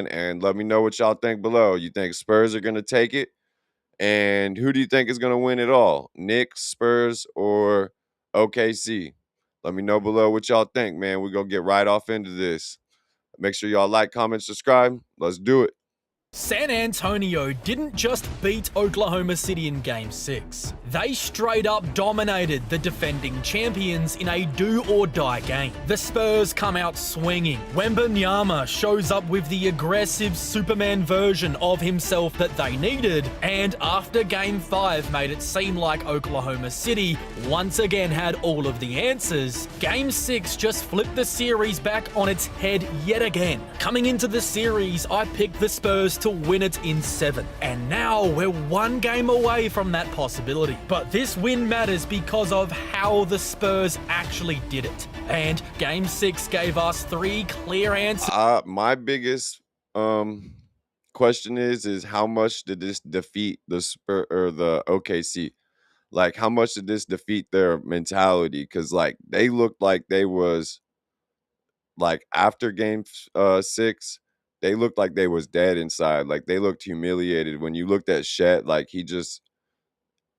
and let me know what y'all think below. You think Spurs are gonna take it? And who do you think is gonna win it all? Knicks, Spurs, or OKC? Let me know below what y'all think, man. We're gonna get right off into this. Make sure y'all like, comment, subscribe. Let's do it. San Antonio didn't just beat Oklahoma City in Game 6. They straight up dominated the defending champions in a do-or-die game. The Spurs come out swinging. Wembanyama shows up with the aggressive Superman version of himself that they needed, and after Game 5 made it seem like Oklahoma City once again had all of the answers, Game 6 just flipped the series back on its head yet again. Coming into the series, I picked the Spurs to win it in 7. And now we're one game away from that possibility. But this win matters because of how the Spurs actually did it. And Game 6 gave us 3 clear answers. My biggest question is how much did this defeat the Spur or the OKC? Like, how much did this defeat their mentality? Because like they looked like they was like after game 6, they looked like they was dead inside. Like they looked humiliated. When you looked at Shet, like he just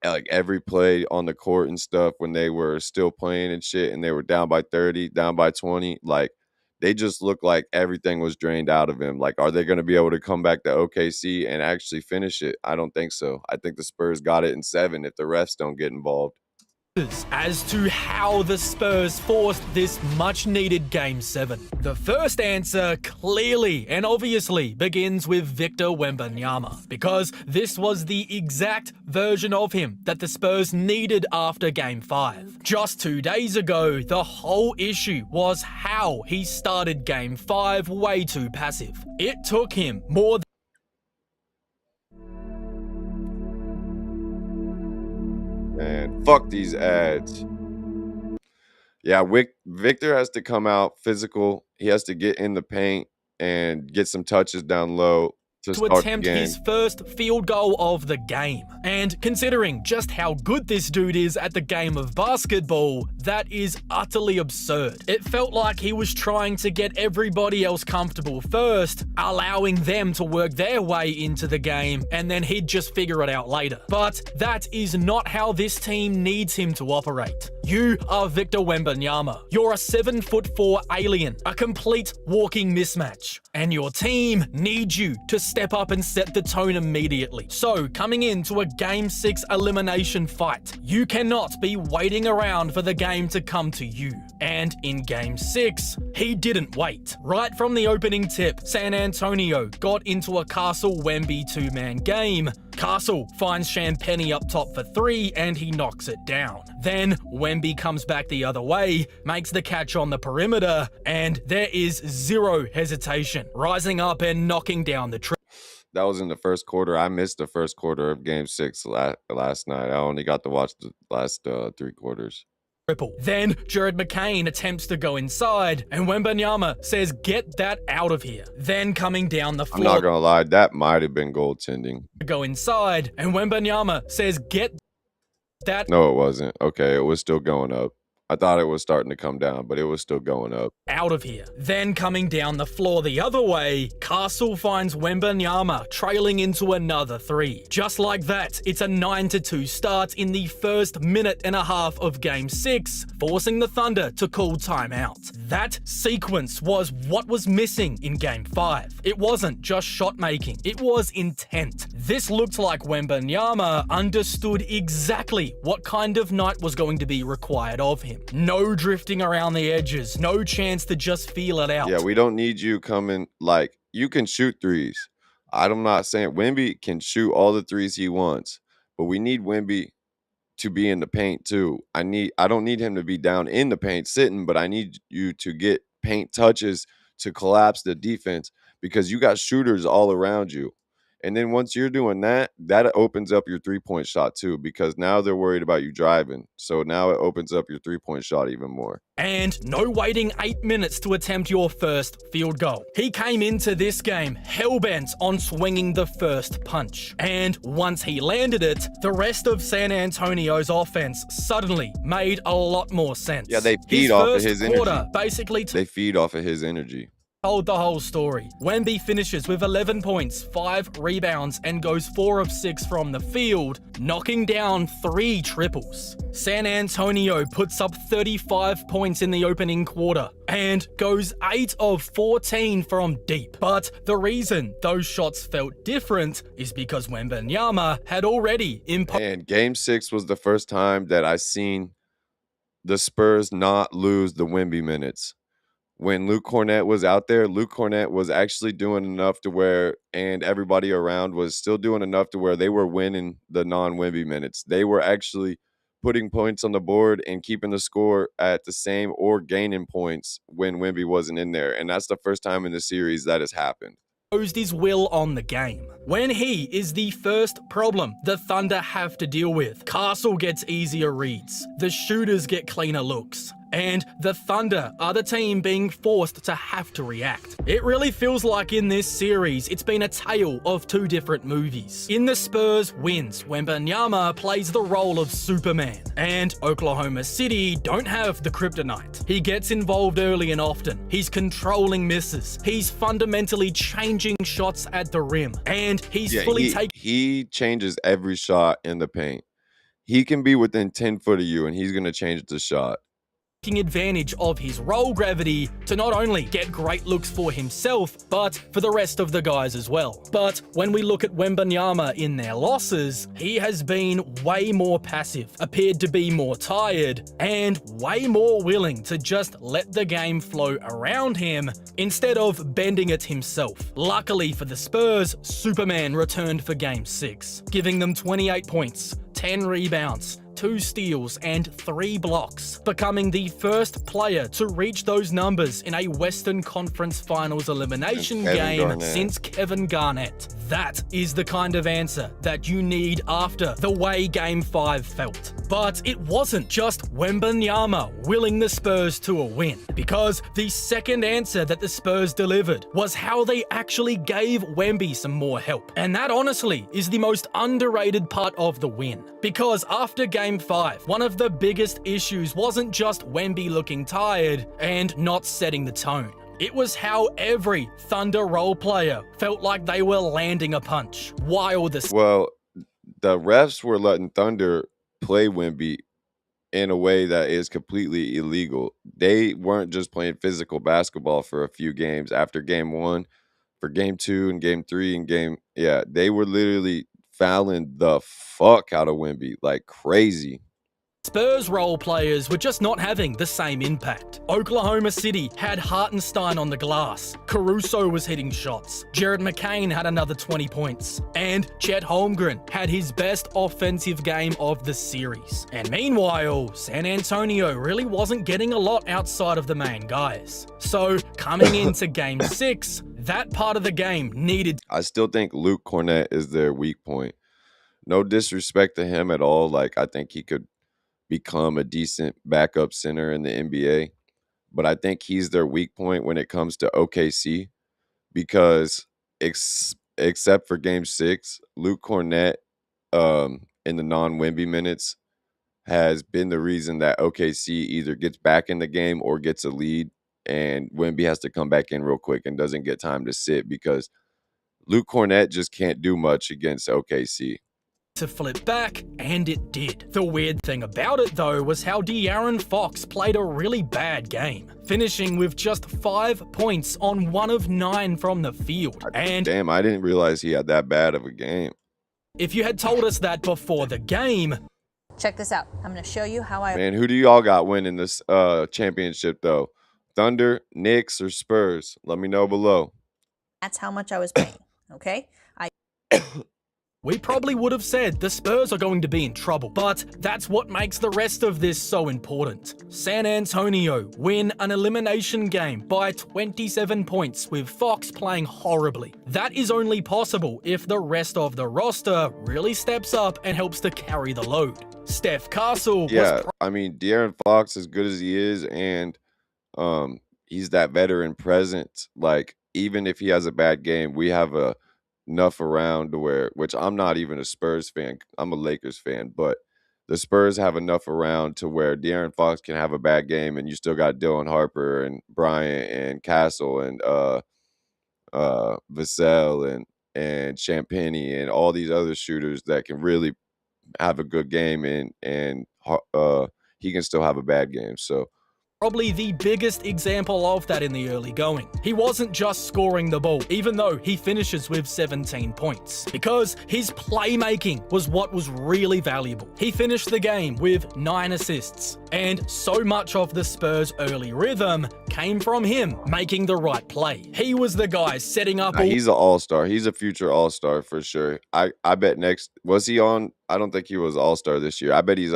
like every play on the court and stuff when they were still playing and shit and they were down by 30, down by 20, like they just looked like everything was drained out of him. Like, are they going to be able to come back to OKC and actually finish it? I don't think so. I think the Spurs got it in 7 if the refs don't get involved. As to how the Spurs forced this much-needed Game 7. The first answer clearly and obviously begins with Victor Wembanyama, because this was the exact version of him that the Spurs needed after Game 5. Just 2 days ago, the whole issue was how he started Game 5 way too passive. It took him more Man, fuck these ads. Yeah, Victor has to come out physical. He has to get in the paint and get some touches down low to start attempt the game. his first field goal of the game. And considering just how good this dude is at the game of basketball, that is utterly absurd. It felt like he was trying to get everybody else comfortable first, allowing them to work their way into the game, and then he'd just figure it out later. But that is not how this team needs him to operate. You are Victor Wembanyama. You're a 7'4" alien, a complete walking mismatch. And your team needs you to step up and set the tone immediately. So, coming into a Game 6 elimination fight, you cannot be waiting around for the game to come to you. And in Game 6, he didn't wait. Right from the opening tip, San Antonio got into a Castle Wemby 2-man game. Castle finds Champagnie up top for 3 and he knocks it down. Then Wemby comes back the other way, makes the catch on the perimeter, and there is zero hesitation, rising up and knocking down the That was in the first quarter. I missed the first quarter of Game 6 last night. I only got to watch the last 3 quarters. triple. Then Jared McCain attempts to go inside, and Wembanyama says, "Get that out of here." Then coming down the floor, I'm not gonna lie, that might have been goaltending. Go inside, and Wembanyama says, "Get that." No, it wasn't. Okay, it was still going up. I thought it was starting to come down, but it was still going up. Out of here. Then coming down the floor the other way, Castle finds Wembanyama trailing into another 3. Just like that, it's a 9-2 start in the first minute and a half of Game 6, forcing the Thunder to call timeout. That sequence was what was missing in Game 5. It wasn't just shot making, it was intent. This looked like Wembanyama understood exactly what kind of night was going to be required of him. No drifting around the edges, no chance to just feel it out. Yeah, we don't need you coming, like, you can shoot threes. I'm not saying Wemby can shoot all the threes he wants, but we need Wemby to be in the paint too. I don't need him to be down in the paint sitting, but I need you to get paint touches to collapse the defense because you got shooters all around you. And then once you're doing that, that opens up your three-point shot too, because now they're worried about you driving. So now it opens up your three-point shot even more. And no waiting 8 minutes to attempt your first field goal. He came into this game hell-bent on swinging the first punch. And once he landed it, the rest of San Antonio's offense suddenly made a lot more sense. Yeah, they feed off of his energy. Basically they feed off of his energy. Told the whole story. Wemby finishes with 11 points, 5 rebounds, and goes 4 of 6 from the field, knocking down 3 triples. San Antonio puts up 35 points in the opening quarter and goes 8 of 14 from deep. But the reason those shots felt different is because Wembanyama had already And game 6 was the first time that I seen the Spurs not lose the Wemby minutes. When Luke Cornett was out there, Luke Cornett was actually doing enough to where, and everybody around was still doing enough to where they were winning the non-Wemby minutes. They were actually putting points on the board and keeping the score at the same or gaining points when Wemby wasn't in there. And that's the first time in the series that has happened. Imposed his will on the game. When he is the first problem the Thunder have to deal with, Castle gets easier reads, the shooters get cleaner looks, and the Thunder are the team being forced to have to react. It really feels like in this series, it's been a tale of 2 different movies. In the Spurs wins, Wembanyama plays the role of Superman, and Oklahoma City don't have the kryptonite. He gets involved early and often, he's controlling misses, he's fundamentally changing shots at the rim, and he's fully taking... He changes every shot in the paint. He can be within 10 foot of you, and he's going to change the shot. Taking advantage of his roll gravity to not only get great looks for himself, but for the rest of the guys as well. But when we look at Wembanyama in their losses, he has been way more passive, appeared to be more tired, and way more willing to just let the game flow around him instead of bending it himself. Luckily for the Spurs, Superman returned for Game 6, giving them 28 points, 10 rebounds, 2 steals, and 3 blocks, becoming the first player to reach those numbers in a Western Conference Finals elimination game since Kevin Garnett. That is the kind of answer that you need after the way Game 5 felt. But it wasn't just Wembanyama willing the Spurs to a win, because the second answer that the Spurs delivered was how they actually gave Wemby some more help. And that honestly is the most underrated part of the win, because after Game 5, one of the biggest issues wasn't just Wemby looking tired and not setting the tone. It was how every Thunder role player felt like they were landing a punch, while the... Well, the refs were letting Thunder play Wemby in a way that is completely illegal. They weren't just playing physical basketball for a few games. After Game 1, for Game 2 and Game 3 and they were literally fouling the fuck out of Wemby like crazy. Spurs role players were just not having the same impact. Oklahoma City had Hartenstein on the glass, Caruso was hitting shots, Jared McCain had another 20 points, and Chet Holmgren had his best offensive game of the series. And meanwhile, San Antonio really wasn't getting a lot outside of the main guys. So coming into Game 6, that part of the game needed... I still think Luke Cornett is their weak point. No disrespect to him at all. Like, I think he could become a decent backup center in the NBA. But I think he's their weak point when it comes to OKC, because except for Game 6, Luke Cornett in the non-Wemby minutes has been the reason that OKC either gets back in the game or gets a lead, and Wemby has to come back in real quick and doesn't get time to sit because Luke Cornett just can't do much against OKC. To flip back, and it did. The weird thing about it though was how De'Aaron Fox played a really bad game, finishing with just 5 points on 1 of 9 from the field. And damn, I didn't realize he had that bad of a game. If you had told us that before the game... Check this out. I'm going to show you how I... Man, who do y'all got winning this championship though? Thunder, Knicks, or Spurs? Let me know below. That's how much I was paying, okay? We probably would have said the Spurs are going to be in trouble, but that's what makes the rest of this so important. San Antonio win an elimination game by 27 points with Fox playing horribly. That is only possible if the rest of the roster really steps up and helps to carry the load. Steph Castle I mean, De'Aaron Fox, as good as he is, and he's that veteran presence. Like, even if he has a bad game, we have enough around to where, which I'm not even a Spurs fan, I'm a Lakers fan, but the Spurs have enough around to where De'Aaron Fox can have a bad game, and you still got Dylan Harper and Bryant and Castle and Vassell and Champagny and all these other shooters that can really have a good game, and he can still have a bad game. So Probably the biggest example of that in the early going. He wasn't just scoring the ball, even though he finishes with 17 points, because his playmaking was what was really valuable. He finished the game with 9 assists, and so much of the Spurs' early rhythm came from him making the right play. He was the guy setting up all he's an all-star. He's a future all-star for sure. I bet next was he on? I don't think he was all-star this year. I bet he's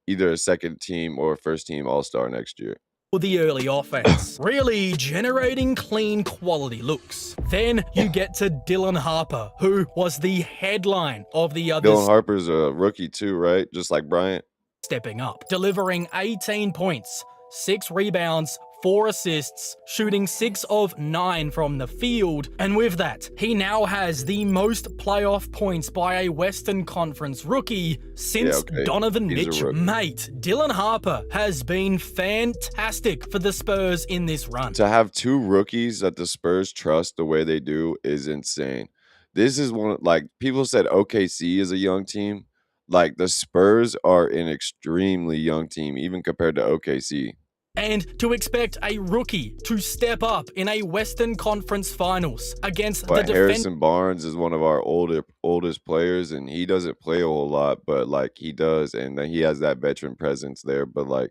either a second team or first team all-star next year. the early offense, really generating clean quality looks. Then you get to Dylan Harper, who was the headline of the Dylan others Harper's a rookie too, right? Just like Bryant. stepping up, delivering 18 points, 6 rebounds, 4 assists, shooting 6 of 9 from the field, and with that, he now has the most playoff points by a Western Conference rookie since Donovan He's a Mitchell. rookie. Mate, Dylan Harper has been fantastic for the Spurs in this run. To have 2 rookies that the Spurs trust the way they do is insane. This is one like people said OKC is a young team. Like the Spurs are an extremely young team, even compared to OKC. And to expect a rookie to step up in a Western Conference Finals against But the Harrison Barnes is one of our oldest players, and he doesn't play a whole lot, but like he does, and then he has that veteran presence there. But like,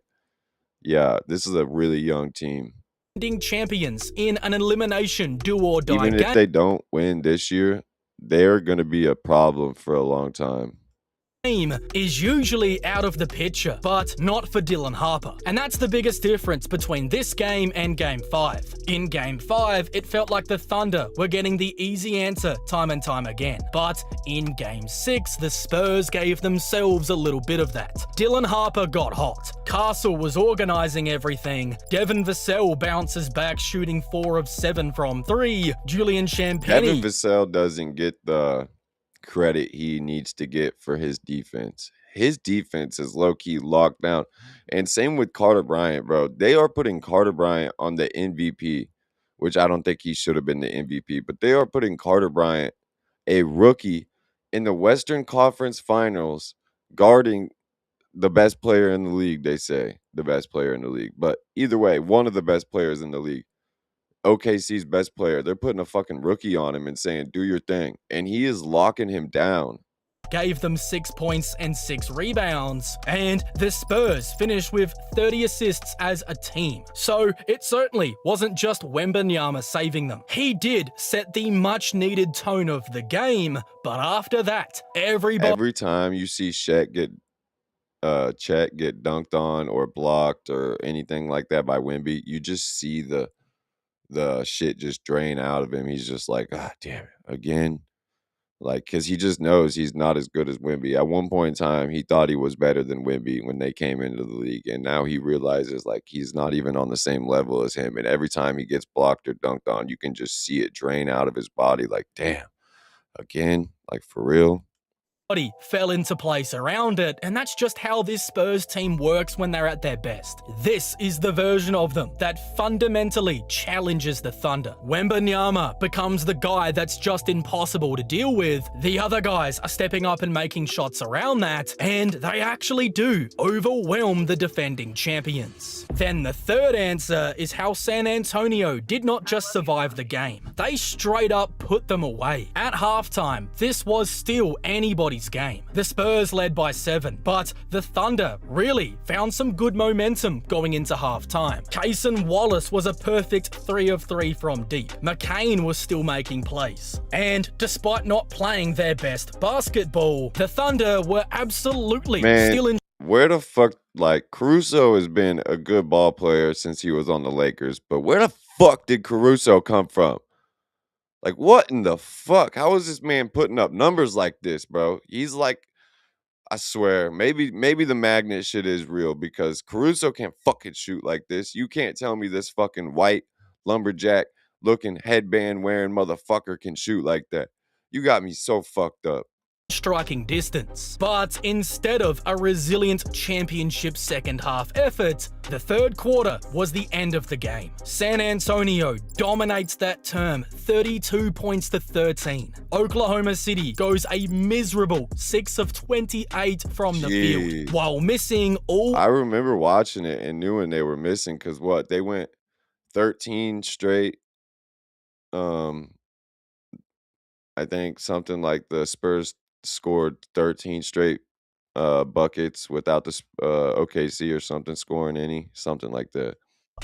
yeah, this is a really young team. defending champions in an elimination do or die Even if game. they don't win this year, they're going to be a problem for a long time. Is usually out of the picture, but not for Dylan Harper. And that's the biggest difference between this game and Game 5. In Game 5, it felt like the Thunder were getting the easy answer time and time again. But in Game 6, the Spurs gave themselves a little bit of that. Dylan Harper got hot. Castle was organizing everything. Devin Vassell bounces back shooting 4 of 7 from 3. Julian Champagny. Devin Vassell doesn't get the credit he needs to get for his defense. His defense is low-key locked down. And same with Carter Bryant, bro. They are putting Carter Bryant on the MVP, which I don't think he should have been the MVP, but they are putting Carter Bryant, a rookie, in the Western Conference Finals, guarding the best player in the league, they say. The best player in the league. But either way, one of the best players in the league. OKC's best player. They're putting a fucking rookie on him and saying, do your thing. And he is locking him down. Gave them 6 points and 6 rebounds, and the Spurs finished with 30 assists as a team. So it certainly wasn't just Wembanyama saving them. He did set the much-needed tone of the game, but after that, Every time you see Chet get dunked on or blocked or anything like that by Wemby, you just see the shit just drain out of him. He's just like, ah, damn it, again. Like, because he just knows he's not as good as Wemby. At one point in time, he thought he was better than Wemby when they came into the league. And now he realizes, like, he's not even on the same level as him. And every time he gets blocked or dunked on, you can just see it drain out of his body. Like, damn, again? Like, for real? body fell into place around it, and that's just how this Spurs team works when they're at their best. This is the version of them that fundamentally challenges the Thunder. Wembanyama becomes the guy that's just impossible to deal with. The other guys are stepping up and making shots around that, and they actually do overwhelm the defending champions. Then the third answer is how San Antonio did not just survive the game. They straight up put them away. At halftime, this was still anybody's game. The Spurs led by 7, but the Thunder really found some good momentum going into halftime. Cason Wallace was a perfect 3 of 3 from deep. McCain was still making plays. And despite not playing their best basketball, the Thunder were absolutely still in. Where the fuck, like, Caruso has been a good ball player since he was on the Lakers, but where the fuck did Caruso come from? Like, what in the fuck? How is this man putting up numbers like this, bro? He's like, I swear, maybe the magnet shit is real because Caruso can't fucking shoot like this. You can't tell me this fucking white lumberjack looking headband wearing motherfucker can shoot like that. You got me so fucked up. striking distance. But instead of a resilient championship second half effort, the third quarter was the end of the game. San Antonio dominates that term 32 points to 13. Oklahoma City goes a miserable 6 of 28 from the field, while missing all. I remember watching it and knew when they were missing because what? They went 13 straight. Um, I think something like the Spurs scored 13 straight buckets without the OKC or something scoring any, something like that.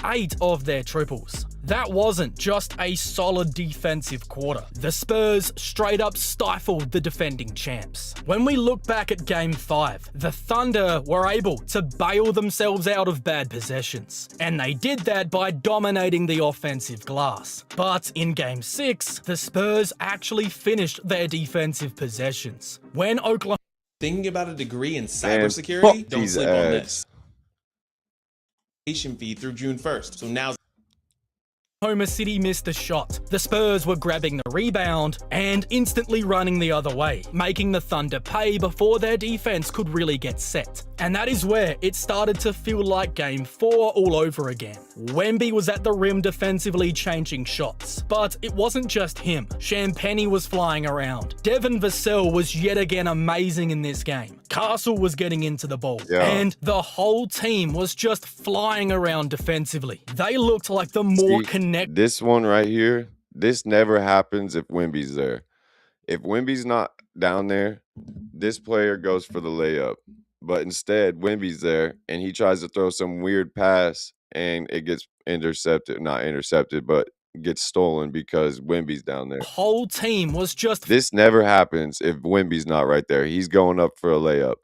8 of their triples. That wasn't just a solid defensive quarter. The Spurs straight up stifled the defending champs. When we look back at Game 5, the Thunder were able to bail themselves out of bad possessions, and they did that by dominating the offensive glass. But in Game 6, the Spurs actually finished their defensive possessions. When Oklahoma Thinking about a degree in Man, cybersecurity, fuck don't these sleep on ads. this. Fee through June 1st. So now Oklahoma City missed a shot. The Spurs were grabbing the rebound and instantly running the other way, making the Thunder pay before their defense could really get set. And that is where it started to feel like Game 4 all over again. Wemby was at the rim defensively changing shots, but it wasn't just him. Champagnie was flying around. Devin Vassell was yet again amazing in this game. Castle was getting into the ball, and the whole team was just flying around defensively. They looked like the more connected. This one right here, this never happens if Wemby's there. If Wemby's not down there, this player goes for the layup. But instead, Wemby's there, and he tries to throw some weird pass, and it gets intercepted. Not intercepted, but gets stolen because Wemby's down there. The whole team was just This never happens if Wemby's not right there. He's going up for a layup.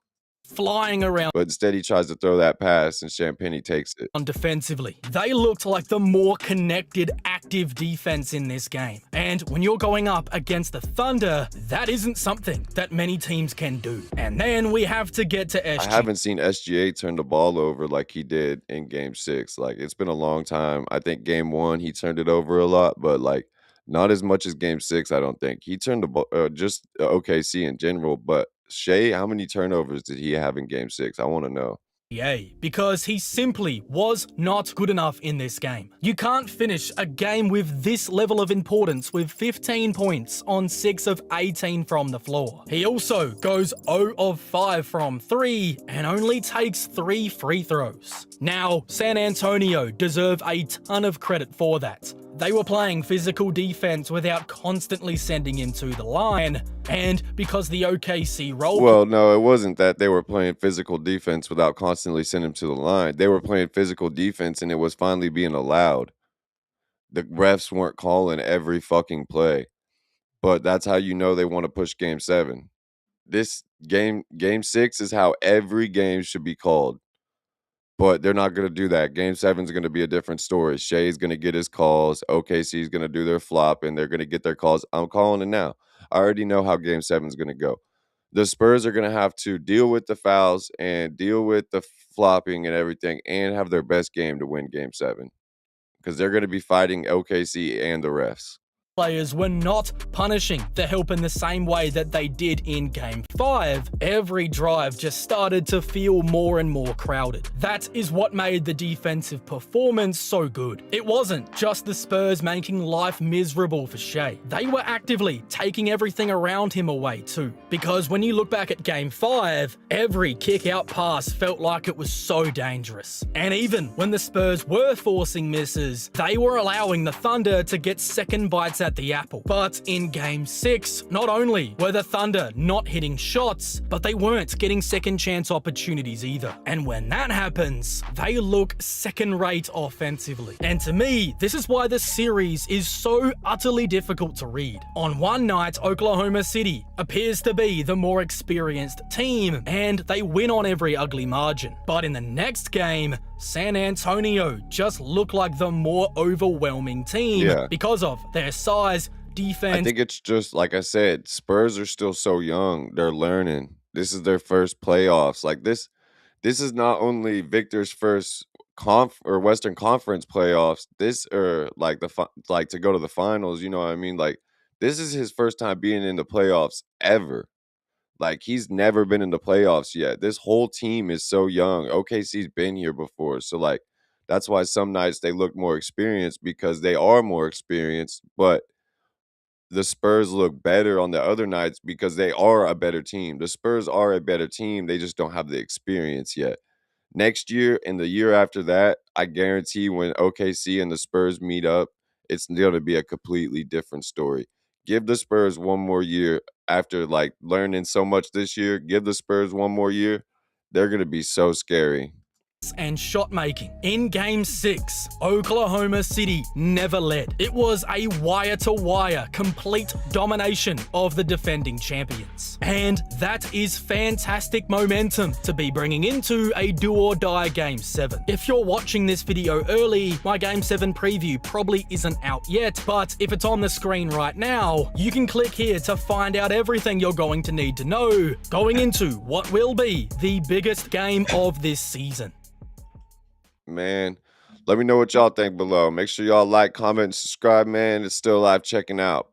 flying around. But instead, he tries to throw that pass, and Champagnie takes it. Defensively, they looked like the more connected, active defense in this game. And when you're going up against the Thunder, that isn't something that many teams can do. And then we have to get to SGA. I haven't seen SGA turn the ball over like he did in Game 6. Like, it's been a long time. I think Game 1, he turned it over a lot, but, like, not as much as Game 6, I don't think. He turned the ball, just OKC in general, but Shea, how many turnovers did he have in Game 6? I want to know. Because he simply was not good enough in this game. You can't finish a game with this level of importance with 15 points on 6 of 18 from the floor. He also goes 0 of 5 from 3 and only takes 3 free throws. Now, San Antonio deserve a ton of credit for that. They were playing physical defense without constantly sending him to the line, and because the OKC role... Well, no, it wasn't that they were playing physical defense without constantly sending him to the line. They were playing physical defense, and it was finally being allowed. The refs weren't calling every fucking play, but that's how you know they want to push Game 7. This Game 6 is how every game should be called. But they're not going to do that. Game 7 is going to be a different story. Shea's going to get his calls. OKC is going to do their flop, and they're going to get their calls. I'm calling it now. I already know how Game 7 is going to go. The Spurs are going to have to deal with the fouls and deal with the flopping and everything and have their best game to win Game 7 because they're going to be fighting OKC and the refs. Players were not punishing the help in the same way that they did in Game 5. Every drive just started to feel more and more crowded. That is what made the defensive performance so good. It wasn't just the Spurs making life miserable for Shea. They were actively taking everything around him away too. Because when you look back at Game 5, every kick-out pass felt like it was so dangerous. And even when the Spurs were forcing misses, they were allowing the Thunder to get second bites at the apple. But in Game 6, not only were the Thunder not hitting shots, but they weren't getting second chance opportunities either. And when that happens, they look second-rate offensively. And to me, this is why the series is so utterly difficult to read. On one night, Oklahoma City appears to be the more experienced team, and they win on every ugly margin. But in the next game, San Antonio just look like the more overwhelming team because of their size, defense. I think it's just, like I said, Spurs are still so young. They're learning. This is their first playoffs. Like this is not only Victor's first Western Conference playoffs. This or like to go to the finals, you know what I mean? Like this is his first time being in the playoffs ever. Like, he's never been in the playoffs yet. This whole team is so young. OKC's been here before. So, like, that's why some nights they look more experienced because they are more experienced, but the Spurs look better on the other nights because they are a better team. The Spurs are a better team. They just don't have the experience yet. Next year and the year after that, I guarantee when OKC and the Spurs meet up, it's going to be a completely different story. Give the Spurs one more year after like learning so much this year. Give the Spurs one more year. They're going to be so scary. And shot making. In Game 6, Oklahoma City never led. It was a wire-to-wire complete domination of the defending champions. And that is fantastic momentum to be bringing into a do-or-die Game 7. If you're watching this video early, my Game 7 preview probably isn't out yet, but if it's on the screen right now, you can click here to find out everything you're going to need to know going into what will be the biggest game of this season. Man, let me know what y'all think below. Make sure y'all like, comment, and subscribe, man. It's still live checking out.